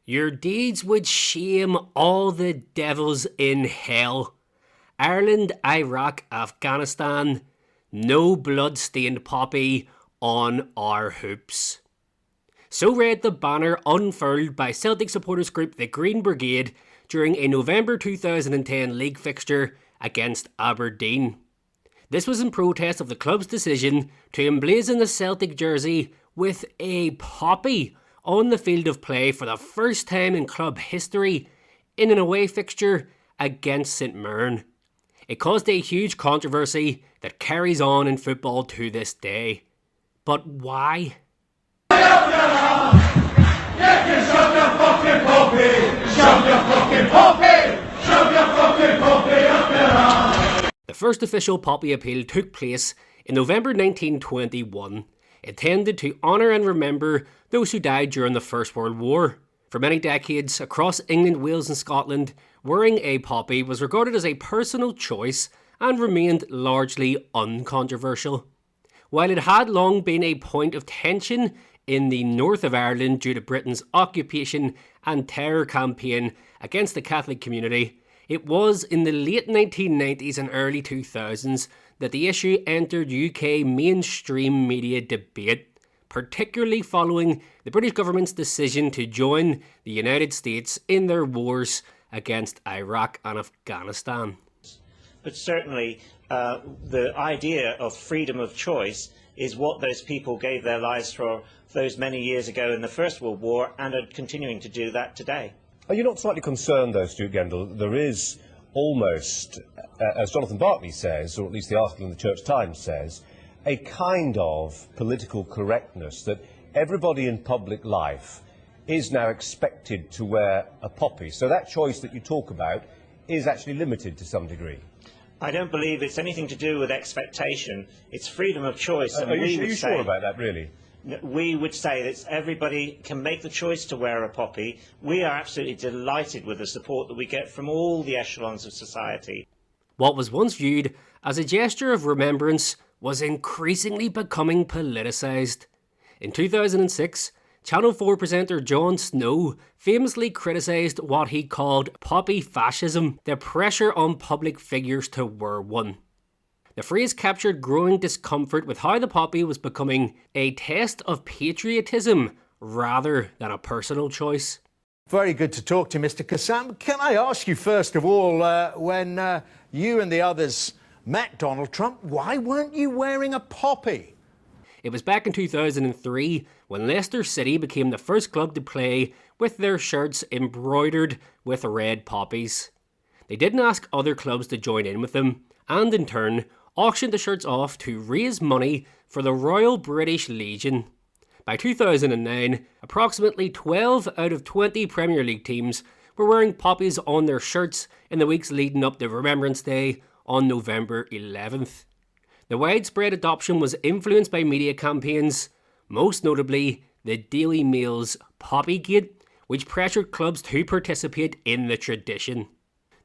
Your deeds would shame all the devils in hell. Ireland, Iraq, Afghanistan, no blood-stained poppy on our hoops. So read the banner unfurled by Celtic supporters group the Green Brigade during a November 2010 league fixture against Aberdeen. This was in protest of the club's decision to emblazon the Celtic jersey with a poppy on the field of play for the first time in club history in an away fixture against St Mirren. It caused a huge controversy that carries on in football to this day. But why? The first official poppy appeal took place in November 1921, intended to honour and remember those who died during the First World War. For many decades, across England, Wales and Scotland, wearing a poppy was regarded as a personal choice and remained largely uncontroversial. While it had long been a point of tension in the north of Ireland due to Britain's occupation and terror campaign against the Catholic community, it was in the late 1990s and early 2000s that the issue entered UK mainstream media debate, particularly following the British government's decision to join the United States in their wars against Iraq and Afghanistan. But certainly the idea of freedom of choice is what those people gave their lives for those many years ago in the First World War and are continuing to do that today. Are you not slightly concerned, though, Stuart Gendel, there is almost, as Jonathan Bartley says, or at least the article in the Church Times says, a kind of political correctness that everybody in public life is now expected to wear a poppy. So that choice that you talk about is actually limited to some degree. I don't believe it's anything to do with expectation. It's freedom of choice. Are you sure about that, really? We would say that everybody can make the choice to wear a poppy. We are absolutely delighted with the support that we get from all the echelons of society. What was once viewed as a gesture of remembrance was increasingly becoming politicised. In 2006, Channel 4 presenter Jon Snow famously criticised what he called poppy fascism, the pressure on public figures to wear one. The phrase captured growing discomfort with how the poppy was becoming a test of patriotism rather than a personal choice. Very good to talk to you, Mr. Kassam. Can I ask you, first of all, when you and the others met Donald Trump, why weren't you wearing a poppy? It was back in 2003 when Leicester City became the first club to play with their shirts embroidered with red poppies. They didn't ask other clubs to join in with them, and in turn auctioned the shirts off to raise money for the Royal British Legion. By 2009, approximately 12 out of 20 Premier League teams were wearing poppies on their shirts in the weeks leading up to Remembrance Day on November 11th. The widespread adoption was influenced by media campaigns, most notably the Daily Mail's Poppygate, which pressured clubs to participate in the tradition.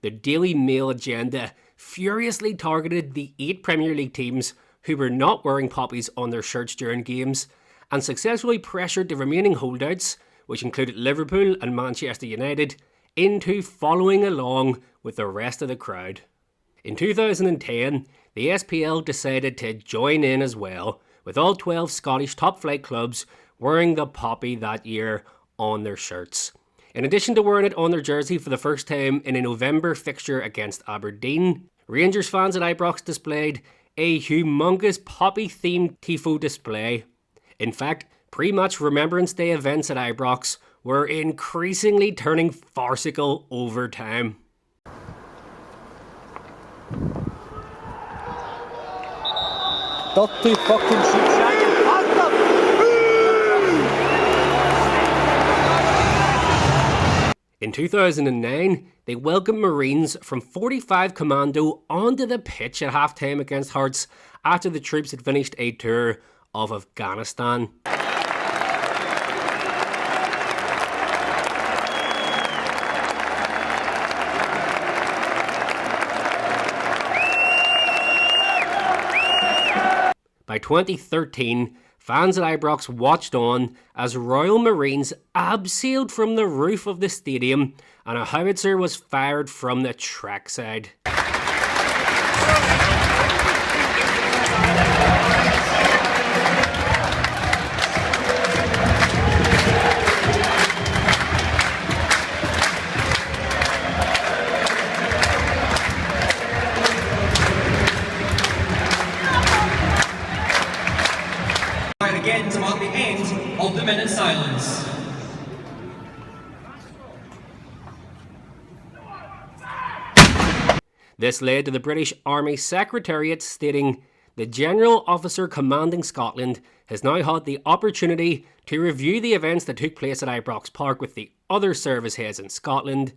The Daily Mail agenda furiously targeted the 8 Premier League teams who were not wearing poppies on their shirts during games, and successfully pressured the remaining holdouts, which included Liverpool and Manchester United, into following along with the rest of the crowd. In 2010, the SPL decided to join in as well, with all 12 Scottish top-flight clubs wearing the poppy that year on their shirts. In addition to wearing it on their jersey for the first time in a November fixture against Aberdeen, Rangers fans at Ibrox displayed a humongous poppy-themed tifo display. In fact, pre-match Remembrance Day events at Ibrox were increasingly turning farcical over time. Dirty fucking shit. In 2009, they welcomed Marines from 45 Commando onto the pitch at half-time against Hearts after the troops had finished a tour of Afghanistan. By 2013, Fans at Ibrox watched on as Royal Marines abseiled from the roof of the stadium and a howitzer was fired from the trackside. Again to mark the end of the minute silence. This led to the British Army Secretariat stating, "The General Officer Commanding Scotland has now had the opportunity to review the events that took place at Ibrox Park with the other service heads in Scotland.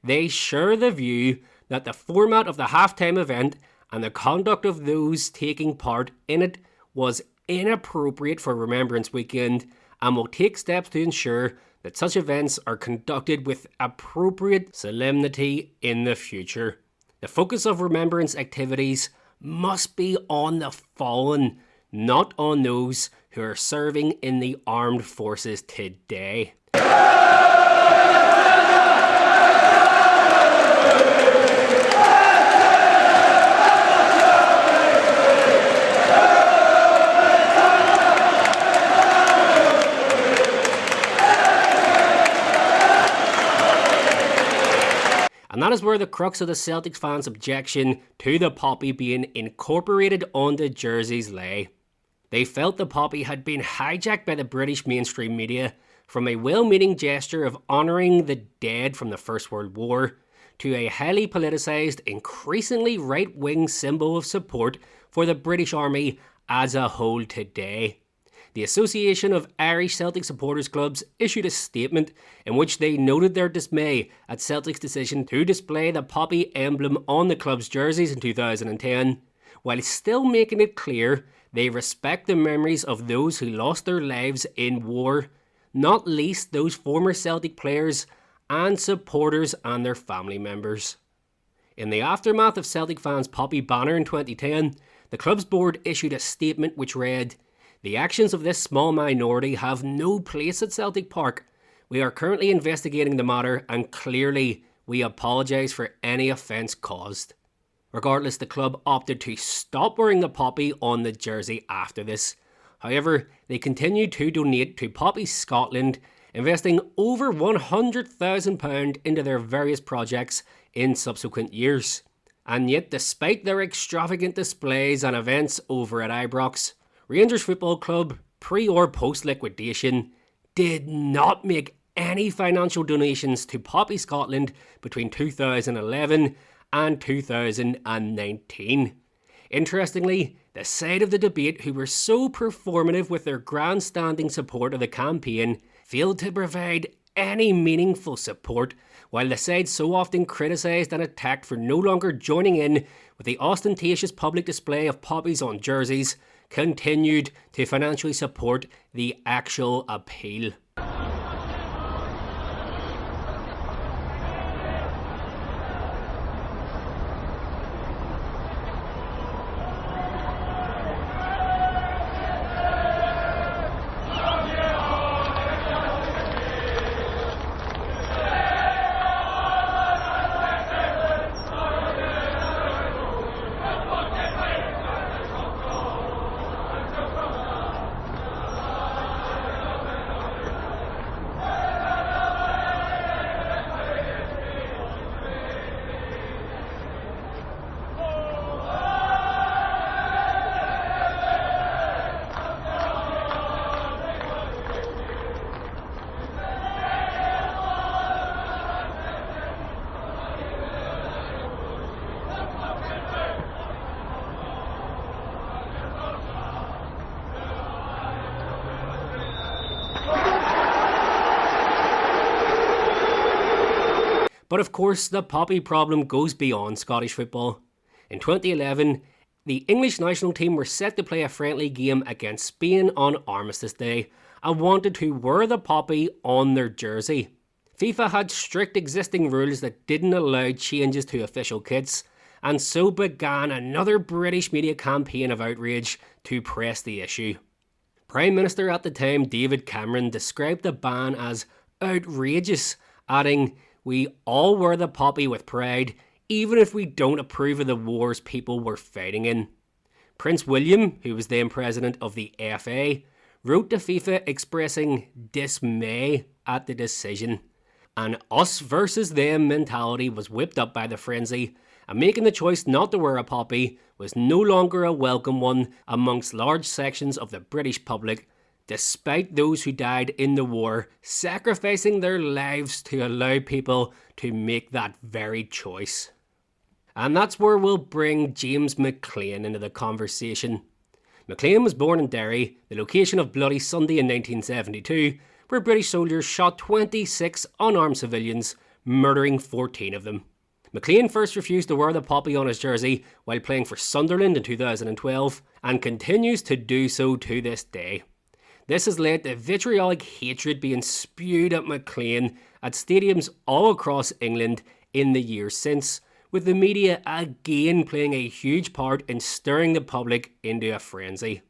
They share the view that the format of the halftime event and the conduct of those taking part in it was inappropriate for Remembrance Weekend and will take steps to ensure that such events are conducted with appropriate solemnity in the future. The focus of Remembrance activities must be on the fallen, not on those who are serving in the armed forces today." And that is where the crux of the Celtic fans' objection to the poppy being incorporated onto jerseys lay. They felt the poppy had been hijacked by the British mainstream media from a well-meaning gesture of honouring the dead from the First World War to a highly politicised, increasingly right-wing symbol of support for the British Army as a whole today. The Association of Irish Celtic Supporters Clubs issued a statement in which they noted their dismay at Celtic's decision to display the poppy emblem on the club's jerseys in 2010, while still making it clear they respect the memories of those who lost their lives in war, not least those former Celtic players and supporters and their family members. In the aftermath of Celtic fans' poppy banner in 2010, the club's board issued a statement which read, "The actions of this small minority have no place at Celtic Park. We are currently investigating the matter and clearly we apologise for any offence caused." Regardless, the club opted to stop wearing the poppy on the jersey after this. However, they continued to donate to Poppy Scotland, investing over £100,000 into their various projects in subsequent years. And yet, despite their extravagant displays and events over at Ibrox, Rangers Football Club, pre or post liquidation, did not make any financial donations to Poppy Scotland between 2011 and 2019. Interestingly, the side of the debate who were so performative with their grandstanding support of the campaign failed to provide any meaningful support, while the side so often criticised and attacked for no longer joining in with the ostentatious public display of poppies on jerseys continued to financially support the actual appeal. But of course, the poppy problem goes beyond Scottish football. In 2011, the English national team were set to play a friendly game against Spain on Armistice Day and wanted to wear the poppy on their jersey. FIFA had strict existing rules that didn't allow changes to official kits, and so began another British media campaign of outrage to press the issue. Prime Minister at the time, David Cameron, described the ban as outrageous, adding, "We all wear the poppy with pride, even if we don't approve of the wars people were fighting in." Prince William, who was then president of the FA, wrote to FIFA expressing dismay at the decision. An us versus them mentality was whipped up by the frenzy, and making the choice not to wear a poppy was no longer a welcome one amongst large sections of the British public, despite those who died in the war sacrificing their lives to allow people to make that very choice. And that's where we'll bring James McClean into the conversation. McClean was born in Derry, the location of Bloody Sunday in 1972, where British soldiers shot 26 unarmed civilians, murdering 14 of them. McClean first refused to wear the poppy on his jersey while playing for Sunderland in 2012, and continues to do so to this day. This has led to vitriolic hatred being spewed at McClean at stadiums all across England in the years since, with the media again playing a huge part in stirring the public into a frenzy.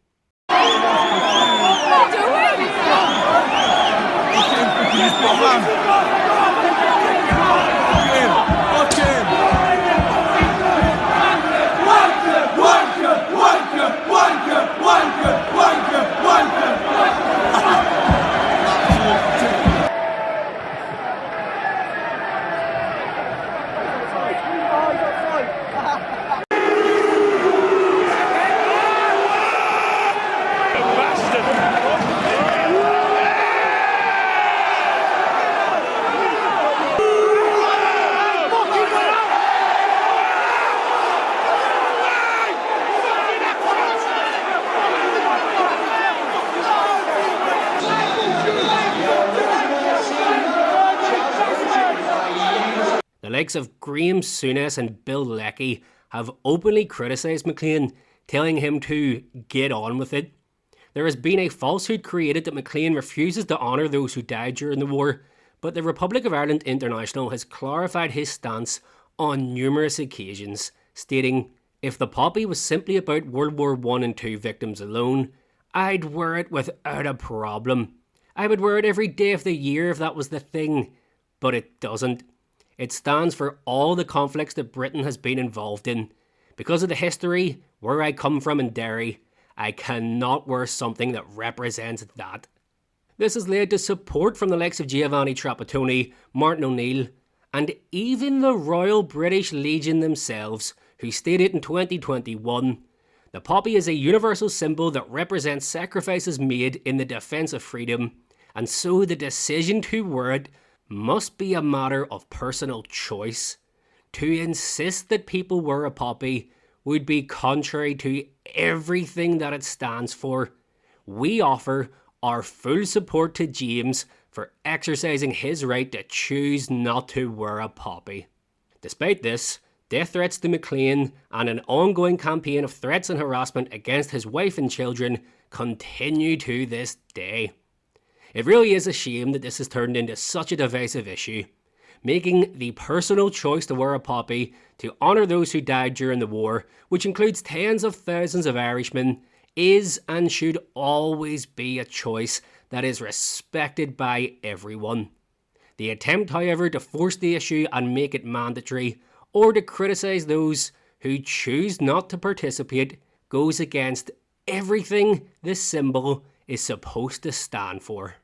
The likes of Graham Souness and Bill Leckie have openly criticised McClean, telling him to get on with it. There has been a falsehood created that McClean refuses to honour those who died during the war, but the Republic of Ireland International has clarified his stance on numerous occasions, stating, "If the poppy was simply about World War I and II victims alone, I'd wear it without a problem. I would wear it every day of the year if that was the thing, but it doesn't. It stands for all the conflicts that Britain has been involved in. Because of the history, where I come from in Derry, I cannot wear something that represents that." This has led to support from the likes of Giovanni Trapattoni, Martin O'Neill, and even the Royal British Legion themselves, who stated in 2021, "The poppy is a universal symbol that represents sacrifices made in the defence of freedom, and so the decision to wear it must be a matter of personal choice. To insist that people wear a poppy would be contrary to everything that it stands for. We offer our full support to James for exercising his right to choose not to wear a poppy." Despite this, death threats to McClean and an ongoing campaign of threats and harassment against his wife and children continue to this day. It really is a shame that this has turned into such a divisive issue. Making the personal choice to wear a poppy to honour those who died during the war, which includes tens of thousands of Irishmen, is and should always be a choice that is respected by everyone. The attempt, however, to force the issue and make it mandatory, or to criticise those who choose not to participate, goes against everything this symbol is supposed to stand for.